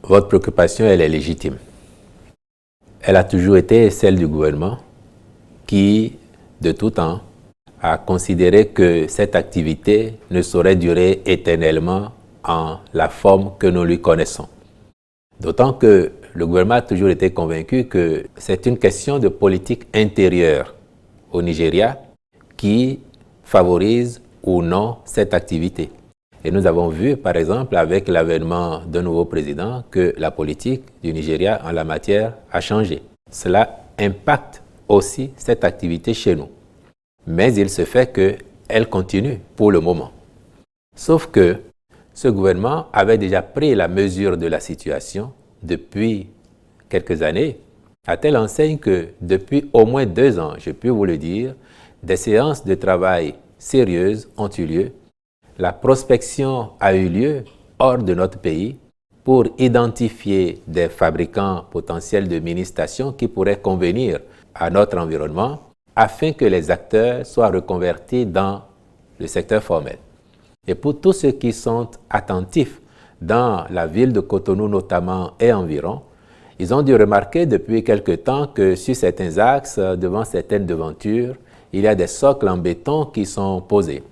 Votre préoccupation, elle est légitime. Elle a toujours été celle du gouvernement qui, de tout temps, a considéré que cette activité ne saurait durer éternellement en la forme que nous lui connaissons. D'autant que le gouvernement a toujours été convaincu que c'est une question de politique intérieure au Nigeria qui favorise ou non cette activité. Et nous avons vu, par exemple, avec l'avènement d'un nouveau président, que la politique du Nigeria en la matière a changé. Cela impacte aussi cette activité chez nous. Mais il se fait qu'elle continue pour le moment. Sauf que ce gouvernement avait déjà pris la mesure de la situation depuis quelques années, à telle enseigne que depuis au moins 2 ans, je peux vous le dire, des séances de travail sérieuses ont eu lieu. La prospection a eu lieu hors de notre pays pour identifier des fabricants potentiels de mini-stations qui pourraient convenir à notre environnement afin que les acteurs soient reconvertis dans le secteur formel. Et pour tous ceux qui sont attentifs dans la ville de Cotonou notamment et environ, ils ont dû remarquer depuis quelque temps que sur certains axes, devant certaines devantures, il y a des socles en béton qui sont posés.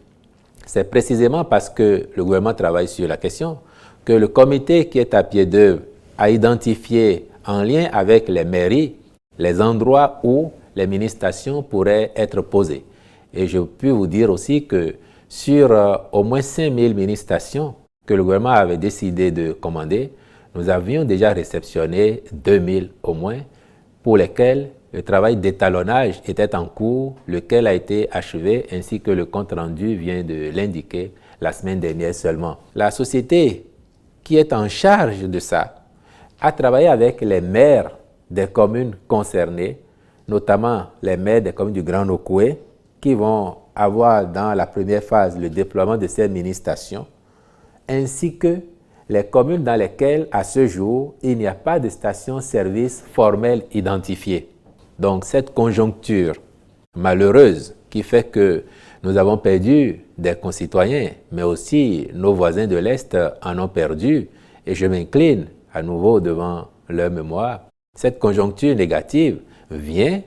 C'est précisément parce que le gouvernement travaille sur la question que le comité qui est à pied d'œuvre a identifié en lien avec les mairies les endroits où les mini-stations pourraient être posées. Et je peux vous dire aussi que sur au moins 5000 mini-stations que le gouvernement avait décidé de commander, nous avions déjà réceptionné 2000 au moins, pour lesquels le travail d'étalonnage était en cours, lequel a été achevé, ainsi que le compte-rendu vient de l'indiquer la semaine dernière seulement. La société qui est en charge de ça a travaillé avec les maires des communes concernées, notamment les maires des communes du Grand Nokoué, qui vont avoir dans la première phase le déploiement de ces mini-stations, ainsi que les communes dans lesquelles, à ce jour, il n'y a pas de station-service formelle identifiée. Donc, cette conjoncture malheureuse qui fait que nous avons perdu des concitoyens, mais aussi nos voisins de l'Est en ont perdu, et je m'incline à nouveau devant leur mémoire. Cette conjoncture négative vient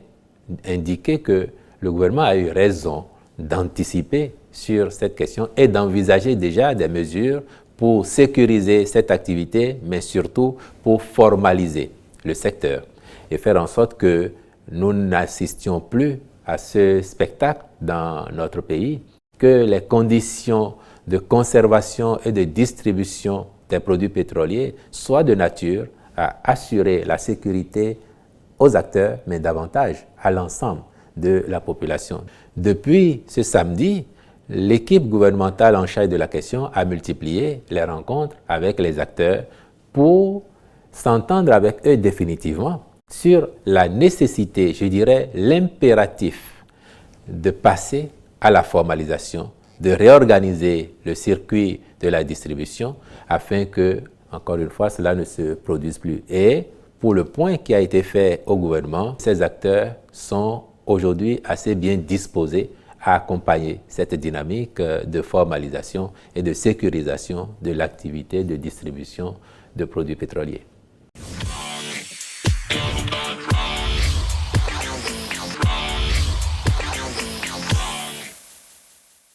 indiquer que le gouvernement a eu raison d'anticiper sur cette question et d'envisager déjà des mesures pour sécuriser cette activité, mais surtout pour formaliser le secteur et faire en sorte que nous n'assistions plus à ce spectacle dans notre pays, que les conditions de conservation et de distribution des produits pétroliers soient de nature à assurer la sécurité aux acteurs, mais davantage à l'ensemble de la population. Depuis ce samedi, l'équipe gouvernementale en charge de la question a multiplié les rencontres avec les acteurs pour s'entendre avec eux définitivement sur la nécessité, je dirais l'impératif de passer à la formalisation, de réorganiser le circuit de la distribution afin que, encore une fois, cela ne se produise plus. Et pour le point qui a été fait au gouvernement, ces acteurs sont aujourd'hui assez bien disposés à accompagner cette dynamique de formalisation et de sécurisation de l'activité de distribution de produits pétroliers.